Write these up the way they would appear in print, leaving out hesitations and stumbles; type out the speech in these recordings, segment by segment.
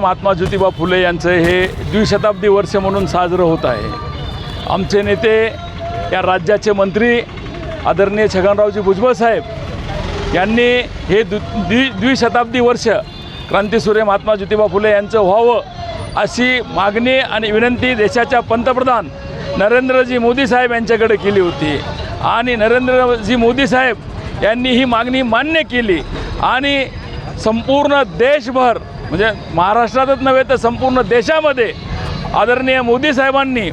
महात्मा ज्योतिबा फुले यांचं हे द्विशताब्दी वर्ष म्हणून साजरं होत आहे। आमचे नेते, या राज्याचे मंत्री आदरणीय छगनरावजी भुजबळ साहेब यांनी हे द्विशताब्दी वर्ष क्रांतीसूर्य महात्मा ज्योतिबा फुले यांचं व्हावं अशी मागणी आणि विनंती देशाच्या पंतप्रधान नरेंद्रजी मोदी साहेब यांच्याकडे केली होती आणि नरेंद्रजी मोदी साहेब यांनी ही मागणी मान्य केली आणि संपूर्ण देशभर म्हणजे महाराष्ट्रातच नव्हे तर संपूर्ण देशामध्ये आदरणीय मोदी साहेबांनी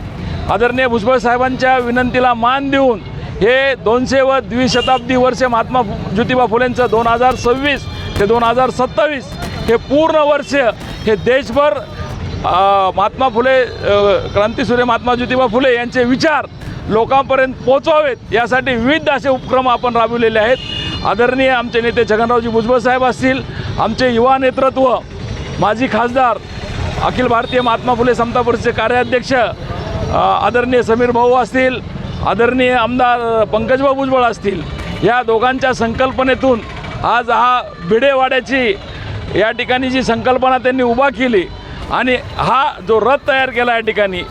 आदरणीय भुजबळ साहेबांच्या विनंतीला मान देऊन हे 200 व द्विशताब्दी वर्ष महात्मा ज्योतिबा फुलेंचं 2026 ते 2027 हे पूर्ण वर्ष हे देशभर महात्मा फुले क्रांतीसूर्य महात्मा ज्योतिबा फुले यांचे विचार लोकांपर्यंत पोहोचवावेत यासाठी विविध असे उपक्रम आपण राबवलेले आहेत। आदरणीय आमचे नेते छगनरावजी भुजबळ साहेब असतील, आमचे युवा नेतृत्व, माजी खासदार, अखिल भारतीय महात्मा फुले समता परिषदेचे कार्याध्यक्ष आदरणीय समीर भाऊ असतील, आदरणीय आमदार पंकजभाऊ भुजबळ असतील, या दोघांच्या संकल्पनेतून आज हा भिडेवाड्याची या ठिकाणी जी संकल्पना त्यांनी उभा केली आणि हा जो रथ तयार केला या ठिकाणी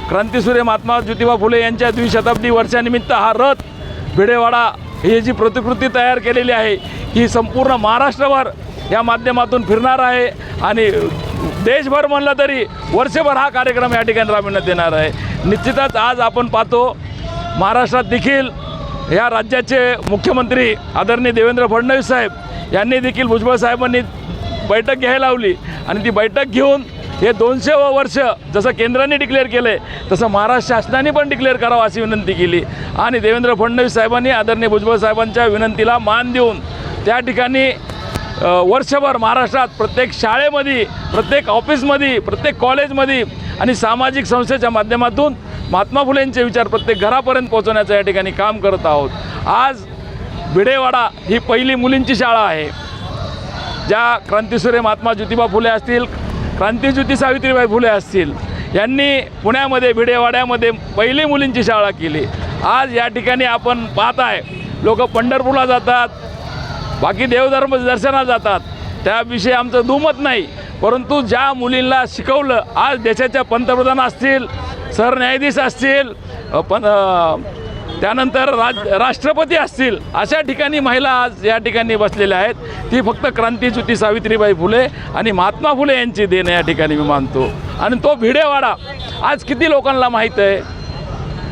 क्रांतीसूर्य महात्मा ज्योतिबा फुले यांच्या द्विशताब्दी वर्षानिमित्त हा रथ भिडेवाडा ही जी प्रतिकृती तयार केलेली आहे ही संपूर्ण महाराष्ट्रभर या माध्यमातून फिरणार आहे आणि देशभर म्हणलं तरी वर्षभर हा कार्यक्रम या ठिकाणी राबविण्यात येणार आहे। निश्चितच आज आपण पाहतो महाराष्ट्रात देखील या राज्याचे मुख्यमंत्री आदरणीय देवेंद्र फडणवीस साहेब यांनी देखील भुजबळ साहेबांनी बैठक घ्यायला लावली आणि ती बैठक घेऊन हे 200व वर्ष जसं केंद्राने डिक्लेअर केलं आहे तसं महाराष्ट्र शासनाने पण डिक्लेअर करावं अशी विनंती केली आणि देवेंद्र फडणवीस साहेबांनी आदरणीय भुजबळ साहेबांच्या विनंतीला मान देऊन त्या ठिकाणी वर्षभर महाराष्ट्रात प्रत्येक शाळेमध्ये, प्रत्येक ऑफिसमध्ये, प्रत्येक कॉलेजमध्ये आणि सामाजिक संस्थेच्या माध्यमातून महात्मा फुलेंचे विचार प्रत्येक घरापर्यंत पोहोचवण्याचं या ठिकाणी काम करत आहोत। आज भिडेवाडा ही पहिली मुलींची शाळा आहे। ज्या क्रांतीसूर्य महात्मा ज्योतिबा फुले असतील, क्रांतीज्योती सावित्रीबाई फुले असतील, यांनी पुण्यामध्ये भिडेवाड्यामध्ये पहिली मुलींची शाळा केली। आज या ठिकाणी आपण पाहत आहे लोक पंढरपूरला जातात, बाकी देवधर्म दर्शनाला जातात, त्याविषयी आमचं दुमत नाही, परंतु ज्या मुलींना शिकवलं आज देशाच्या पंतप्रधान असतील, सरन्यायाधीश असतील, त्यानंतर राष्ट्रपती असतील, अशा ठिकाणी महिला आज या ठिकाणी बसलेल्या आहेत। ती फक्त क्रांतीज्योती सावित्रीबाई फुले आणि महात्मा फुले यांची देण या ठिकाणी मी मानतो। आणि तो भिडेवाडा आज किती लोकांना माहीत आहे?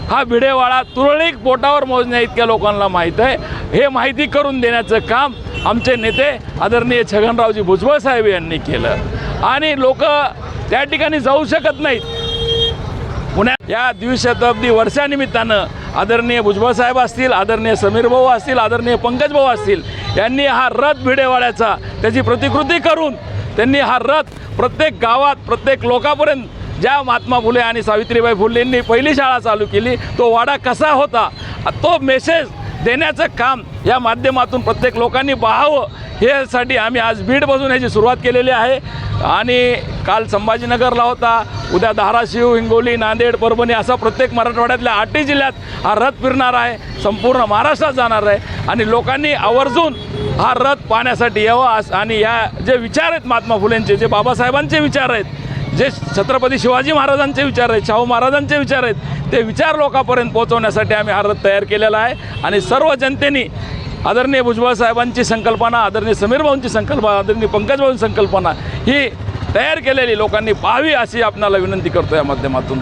हा भिडेवाडा तुरळक बोटावर मोजण्या इतक्या लोकांना माहीत आहे। हे माहिती करून देण्याचं काम आमचे नेते आदरणीय छगनरावजी भुजबळ साहेब यांनी केलं आणि लोक त्या ठिकाणी जाऊ शकत नाहीत। पुण्यात या द्विशताब्दी वर्षानिमित्तानं आदरणीय भुजबळ साहेब असतील, आदरणीय समीर भाऊ असतील, आदरणीय पंकज भाऊ असतील, यांनी हा रथ भिडेवाड्याचा त्याची प्रतिकृती करून त्यांनी हा रथ प्रत्येक गावात, प्रत्येक लोकांपर्यंत ज्या महात्मा फुले आणि सावित्रीबाई फुलेंनी पहिली शाळा चालू केली तो वाडा कसा होता तो मेसेज देण्याचं काम या माध्यमातून प्रत्येक लोकांनी पाहावं यासाठी आम्ही आज बीड बसून याची सुरुवात केलेली आहे आणि काल संभाजीनगरला होता, उद्या धाराशिव, हिंगोली, नांदेड, परभणी असा प्रत्येक मराठवाड्यातल्या 8 जिल्ह्यात हा रथ फिरणार आहे, संपूर्ण महाराष्ट्रात जाणार आहे आणि लोकांनी आवर्जून हा रथ पाहण्यासाठी यावं आणि या जे विचार आहेत महात्मा फुलेंचे, जे बाबासाहेबांचे विचार आहेत, जे छत्रपती शिवाजी महाराजांचे विचार आहेत, शाहू महाराजांचे विचार आहेत, ते विचार लोकांपर्यंत पोहोचवण्यासाठी आम्ही हा रथ तयार केलेला आहे आणि सर्व जनतेने आदरणीय भुजबळ साहेबांची संकल्पना, आदरणीय समीर भाऊंची संकल्पना, आदरणीय पंकज भाऊंची संकल्पना ही तयार केलेली लोकांनी पाहावी अशी आपणाला विनंती करतो या माध्यमातून।